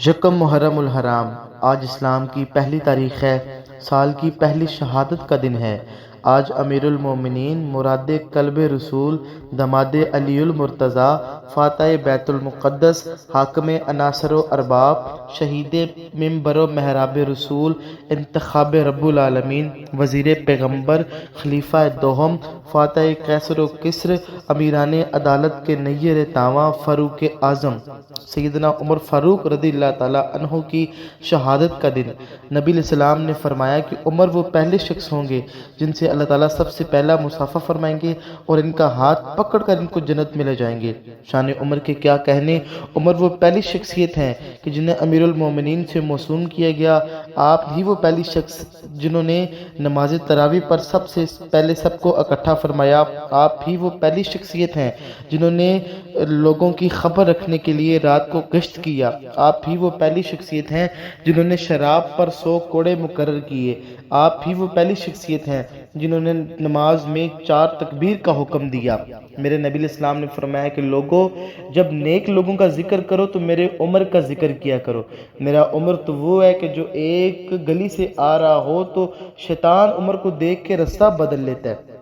یکم محرم الحرام آج اسلام کی پہلی تاریخ ہے۔ سال کی پہلی شہادت کا دن ہے۔ آج امیر المومنین مراد قلب رسول دماد علی المرتضیٰ فاتح بیت المقدس حاکم عناصر و ارباب شہید منبر و محراب رسول انتخاب رب العالمین وزیر پیغمبر خلیفہ دوم فاتح قیصر و کسر امیران عدالت کے نیر تاواں فاروق اعظم سیدنا عمر فاروق رضی اللہ تعالیٰ عنہ کی شہادت کا دن۔ نبی علیہ السلام نے فرمایا کہ عمر وہ پہلے شخص ہوں گے جن سے اللہ تعالیٰ سب سے پہلا مصافحہ فرمائیں گے اور ان کا ہاتھ پکڑ کر ان کو جنت میں لے جائیں گے۔ شان عمر کے کیا کہنے، عمر وہ پہلی شخصیت ہیں کہ جنہیں امیر المومنین سے موسوم کیا گیا۔ آپ ہی وہ پہلی شخص جنہوں نے نماز تراویح پر سب سے پہلے سب کو اکٹھا فرمایا۔ آپ ہی وہ پہلی شخصیت ہیں جنہوں نے لوگوں کی خبر رکھنے کے لیے رات کو گشت کیا۔ آپ ہی وہ پہلی شخصیت ہیں جنہوں نے شراب پر 100 کوڑے مقرر کیے۔ آپ ہی وہ پہلی شخصیت ہیں جنہوں نے نماز میں 4 تکبیر کا حکم دیا۔ میرے نبی علیہ السلام نے فرمایا کہ لوگوں، جب نیک لوگوں کا ذکر کرو تو میرے عمر کا ذکر کیا کرو۔ میرا عمر تو وہ ہے کہ جو ایک گلی سے آ رہا ہو تو شیطان عمر کو دیکھ کے راستہ بدل لیتا ہے۔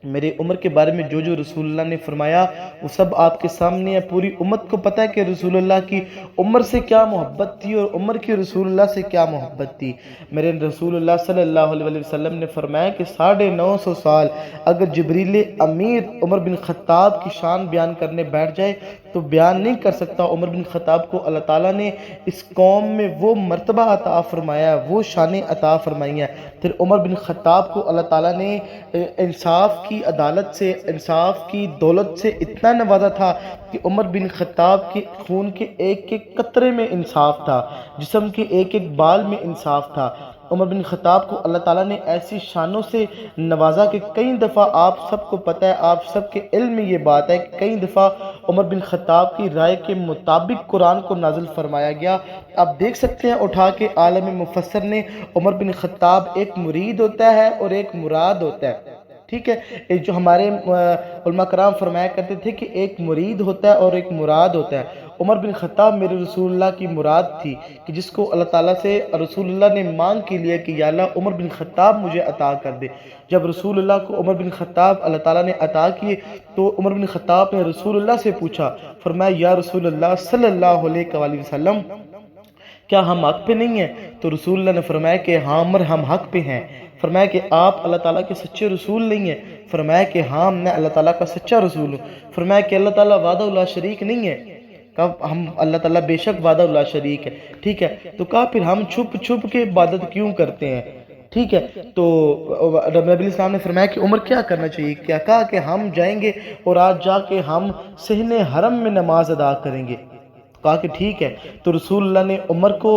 میرے عمر کے بارے میں جو رسول اللہ نے فرمایا وہ سب آپ کے سامنے ہے۔ پوری امت کو پتہ ہے کہ رسول اللہ کی عمر سے کیا محبت تھی اور عمر کی رسول اللہ سے کیا محبت تھی۔ میرے رسول اللہ صلی اللہ علیہ وسلم نے فرمایا کہ 950 سال اگر جبریل امیر عمر بن خطاب کی شان بیان کرنے بیٹھ جائے تو بیان نہیں کر سکتا۔ عمر بن خطاب کو اللہ تعالیٰ نے اس قوم میں وہ مرتبہ عطا فرمایا، وہ شان عطا فرمائی ہے۔ پھر عمر بن خطاب کو اللہ تعالیٰ نے انصاف کی عدالت سے، انصاف کی دولت سے اتنا نوازا تھا کہ عمر بن خطاب کے خون کے ایک ایک قطرے میں انصاف تھا، جسم کے ایک ایک بال میں انصاف تھا۔ عمر بن خطاب کو اللہ تعالیٰ نے ایسی شانوں سے نوازا کہ کئی دفعہ آپ سب کو پتہ ہے، آپ سب کے علم میں یہ بات ہے کہ کئی دفعہ عمر بن خطاب کی رائے کے مطابق قرآن کو نازل فرمایا گیا۔ آپ دیکھ سکتے ہیں اٹھا کے عالم مفسر نے، عمر بن خطاب ایک مرید ہوتا ہے اور ایک مراد ہوتا ہے۔ ٹھیک ہے، جو ہمارے علماء کرام فرمایا کرتے تھے کہ ایک مرید ہوتا ہے اور ایک مراد ہوتا ہے۔ عمر بن خطاب میرے رسول اللہ کی مراد تھی کہ جس کو اللہ تعالیٰ سے رسول اللہ نے مانگ کے لیا کہ یا اللہ عمر بن خطاب مجھے عطا کر دے۔ جب رسول اللہ کو عمر بن خطاب اللہ تعالیٰ نے عطا کیے تو عمر بن خطاب نے رسول اللہ سے پوچھا، فرمایا یا رسول اللہ صلی اللہ علیہ وآلہ وسلم کیا ہم حق پہ نہیں ہیں؟ تو رسول اللہ نے فرمایا کہ ہاں عمر ہم حق پہ ہیں۔ فرمایا کہ آپ اللہ تعالیٰ کے سچے رسول نہیں ہیں؟ فرمایا کہ ہاں میں اللہ تعالیٰ کا سچا رسول ہوں۔ فرمایا کہ اللہ تعالیٰ وحدہ لا شریک نہیں ہے؟ کہا ہم اللہ تعالیٰ بے شک وحدہ لا شریک ہے۔ ٹھیک ہے، تو کہا پھر ہم چھپ چھپ کے عبادت کیوں کرتے ہیں؟ ٹھیک ہے، تو نبی علیہ السلام نے فرمایا کہ عمر کیا کرنا چاہیے؟ کیا کہا کہ ہم جائیں گے اور آج جا کے ہم صحن حرم میں نماز ادا کریں گے۔ کہا کہ ٹھیک ہے، تو رسول اللہ نے عمر کو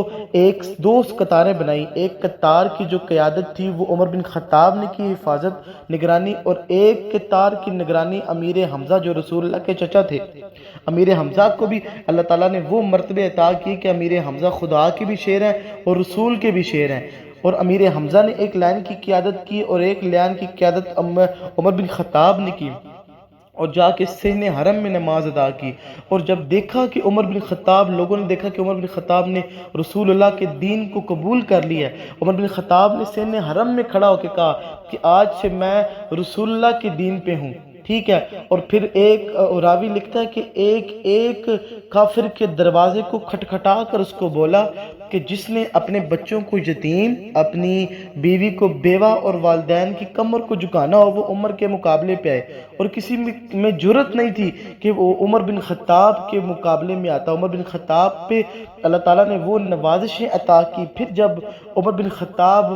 دو قطاریں بنائی۔ ایک قطار کی جو قیادت تھی وہ عمر بن خطاب نے کی، حفاظت نگرانی، اور ایک قطار کی نگرانی امیر حمزہ جو رسول اللہ کے چچا تھے۔ امیر حمزہ کو بھی اللہ تعالیٰ نے وہ مرتبے عطا کی کہ امیر حمزہ خدا کے بھی شیر ہیں اور رسول کے بھی شیر ہیں، اور امیر حمزہ نے ایک لائن کی قیادت کی اور ایک لائن کی قیادت عمر بن خطاب نے کی، اور جا کے صحن حرم میں نماز ادا کی۔ اور جب دیکھا کہ عمر بن خطاب، لوگوں نے دیکھا کہ عمر بن خطاب نے رسول اللہ کے دین کو قبول کر لیا ہے، عمر بن خطاب نے صحن حرم میں کھڑا ہو کے کہا کہ آج سے میں رسول اللہ کے دین پہ ہوں۔ ٹھیک ہے، اور پھر ایک راوی لکھتا ہے کہ ایک ایک کافر کے دروازے کو کھٹکھٹا کر اس کو بولا کہ جس نے اپنے بچوں کو یتیم، اپنی بیوی کو بیوہ اور والدین کی کمر کو جھکانا ہو وہ عمر کے مقابلے پہ آئے، اور کسی میں جرت نہیں تھی کہ وہ عمر بن خطاب کے مقابلے میں آتا۔ عمر بن خطاب پہ اللہ تعالیٰ نے وہ نوازشیں عطا کی۔ پھر جب عمر بن خطاب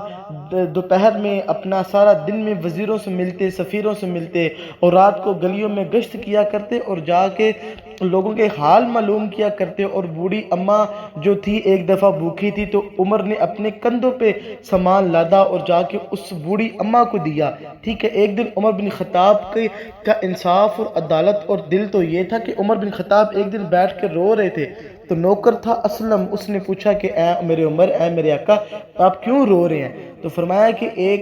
دوپہر میں اپنا سارا دن میں وزیروں سے ملتے، سفیروں سے ملتے، اور رات کو گلیوں میں گشت کیا کرتے اور جا کے لوگوں کے حال معلوم کیا کرتے، اور بوڑھی اماں جو تھی ایک دفعہ بھوکی تھی تو عمر نے اپنے کندھوں پہ سامان لادا اور جا کے اس بوڑھی اماں کو دیا۔ ٹھیک ہے، ایک دن عمر بن خطاب کا انصاف اور عدالت اور دل تو یہ تھا کہ عمر بن خطاب ایک دن بیٹھ کے رو رہے تھے، تو نوکر تھا اسلم، اس نے پوچھا کہ اے میرے عمر، اے میرے آقا، آپ کیوں رو رہے ہیں؟ تو فرمایا کہ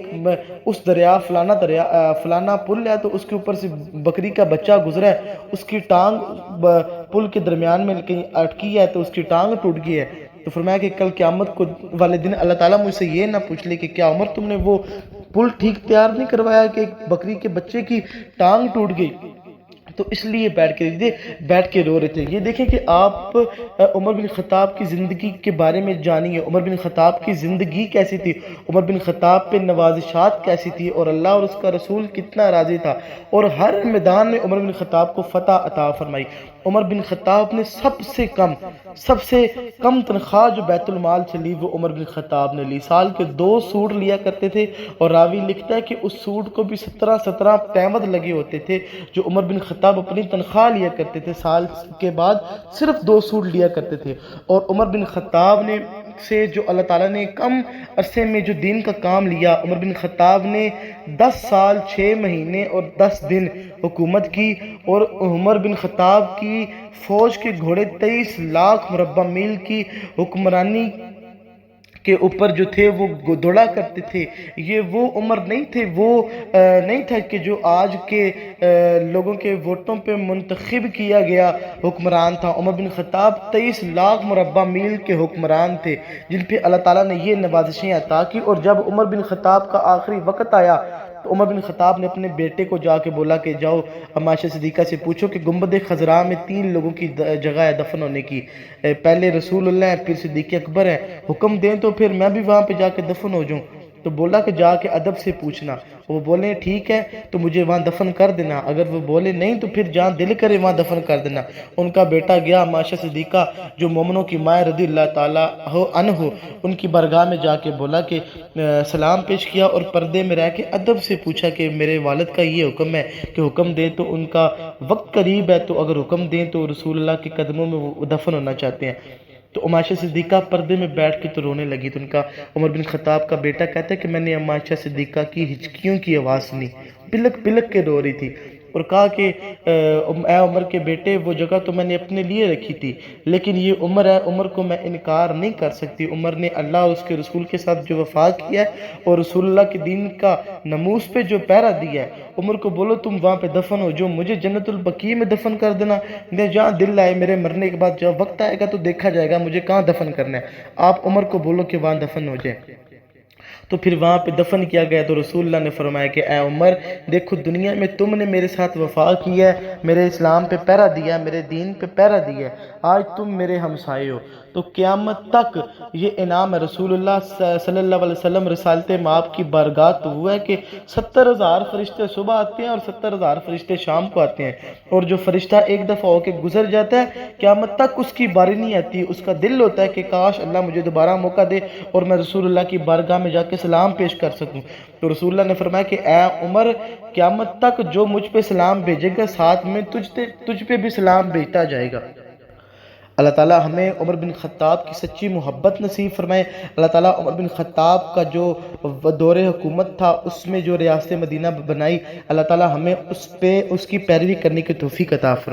اس دریا فلانا پل ہے تو اس کے اوپر سے بکری کا بچہ گزرا ہے، اس کی ٹانگ پل کے درمیان میں کہیں اٹکی ہے تو اس کی ٹانگ ٹوٹ گئی ہے۔ تو فرمایا کہ کل قیامت کو والے دن اللہ تعالیٰ مجھ سے یہ نہ پوچھ لے کہ کیا عمر تم نے وہ پل ٹھیک تیار نہیں کروایا کہ ایک بکری کے بچے کی ٹانگ ٹوٹ گئی، تو اس لیے بیٹھ کے رو رہے تھے۔ یہ دیکھیں کہ آپ عمر بن خطاب کی زندگی کے بارے میں جانیے، عمر بن خطاب کی زندگی کیسی تھی، عمر بن خطاب پہ نوازشات کیسی تھی، اور اللہ اور اس کا رسول کتنا راضی تھا، اور ہر میدان میں عمر بن خطاب کو فتح عطا فرمائی۔ عمر بن خطاب نے سب سے کم تنخواہ جو بیت المال سے لی وہ عمر بن خطاب نے لی۔ سال کے 2 سوٹ لیا کرتے تھے، اور راوی لکھتا ہے کہ اس سوٹ کو بھی 17 پیمد لگے ہوتے تھے جو عمر بن خطاب اپنی تنخواہ لیا کرتے تھے۔ سال کے بعد صرف 2 سوٹ لیا کرتے تھے، اور عمر بن خطاب نے سے جو اللہ تعالیٰ نے کم عرصے میں جو دین کا کام لیا، عمر بن خطاب نے 10 سال 6 مہینے اور 10 دن حکومت کی، اور عمر بن خطاب کی فوج کے گھوڑے 23 لاکھ مربع میل کی حکمرانی کے اوپر جو تھے وہ دوڑا کرتے تھے۔ یہ وہ عمر نہیں تھے، وہ نہیں تھا کہ جو آج کے لوگوں کے ووٹوں پہ منتخب کیا گیا حکمران تھا۔ عمر بن خطاب 23 لاکھ مربع میل کے حکمران تھے جن پہ اللہ تعالیٰ نے یہ نوازشیں عطا کی۔ اور جب عمر بن خطاب کا آخری وقت آیا تو عمر بن خطاب نے اپنے بیٹے کو جا کے بولا کہ جاؤ عائشہ صدیقہ سے پوچھو کہ گنبد خضراء میں 3 لوگوں کی جگہ ہے دفن ہونے کی، پہلے رسول اللہ ہے، پھر صدیق اکبر ہے، حکم دیں تو پھر میں بھی وہاں پہ جا کے دفن ہو جاؤں۔ تو بولا کہ جا کے ادب سے پوچھنا، وہ بولے ٹھیک ہے تو مجھے وہاں دفن کر دینا، اگر وہ بولے نہیں تو پھر جہاں دل کرے وہاں دفن کر دینا۔ ان کا بیٹا گیا، عائشہ صدیقہ جو مومنوں کی ماں رضی اللہ تعالیٰ عنہ، ان کی بارگاہ میں جا کے بولا کہ سلام پیش کیا، اور پردے میں رہ کے ادب سے پوچھا کہ میرے والد کا یہ حکم ہے کہ حکم دیں تو ان کا وقت قریب ہے، تو اگر حکم دیں تو رسول اللہ کے قدموں میں وہ دفن ہونا چاہتے ہیں۔ تو عائشہ صدیقہ پردے میں بیٹھ کے تو رونے لگی، تو ان کا عمر بن خطاب کا بیٹا کہتا ہے کہ میں نے عائشہ صدیقہ کی ہچکیوں کی آواز سنی، پلک پلک کے رو رہی تھی، اور کہا کہ اے عمر کے بیٹے وہ جگہ تو میں نے اپنے لیے رکھی تھی، لیکن یہ عمر ہے، عمر کو میں انکار نہیں کر سکتی۔ عمر نے اللہ اور اس کے رسول کے ساتھ جو وفا کیا ہے اور رسول اللہ کے دین کا ناموس پہ جو پہرا دیا ہے، عمر کو بولو تم وہاں پہ دفن ہو، جو مجھے جنت البقیع میں دفن کر دینا، جہاں دل آئے میرے مرنے کے بعد جب وقت آئے گا تو دیکھا جائے گا مجھے کہاں دفن کرنا ہے، آپ عمر کو بولو کہ وہاں دفن ہو جائے۔ تو پھر وہاں پہ دفن کیا گیا، تو رسول اللہ نے فرمایا کہ اے عمر دیکھو دنیا میں تم نے میرے ساتھ وفا کی ہے، میرے اسلام پہ پہرا دیا، میرے دین پہ پہرا دیا، آج تم میرے ہمسائے ہو، تو قیامت تک یہ انعام ہے۔ رسول اللہ صلی اللہ علیہ وسلم رسالت مآب کی بارگاہ تو ہوا ہے کہ 70,000 فرشتے صبح آتے ہیں اور 70,000 فرشتے شام کو آتے ہیں، اور جو فرشتہ ایک دفعہ ہو کے گزر جاتا ہے قیامت تک اس کی باری نہیں آتی، اس کا دل ہوتا ہے کہ کاش اللہ مجھے دوبارہ موقع دے اور میں رسول اللہ کی بارگاہ میں جا کے سلام پیش کر سکوں۔ تو رسول اللہ نے فرمایا کہ اے عمر قیامت تک جو مجھ پہ سلام بھیجے گا ساتھ میں تجھ پہ بھی سلام بھیجتا جائے گا۔ اللہ تعالیٰ ہمیں عمر بن خطاب کی سچی محبت نصیب فرمائے۔ اللہ تعالیٰ عمر بن خطاب کا جو دور حکومت تھا اس میں جو ریاست مدینہ بنائی، اللہ تعالیٰ ہمیں اس کی پیروی کرنے کی توفیق عطا فرمائے۔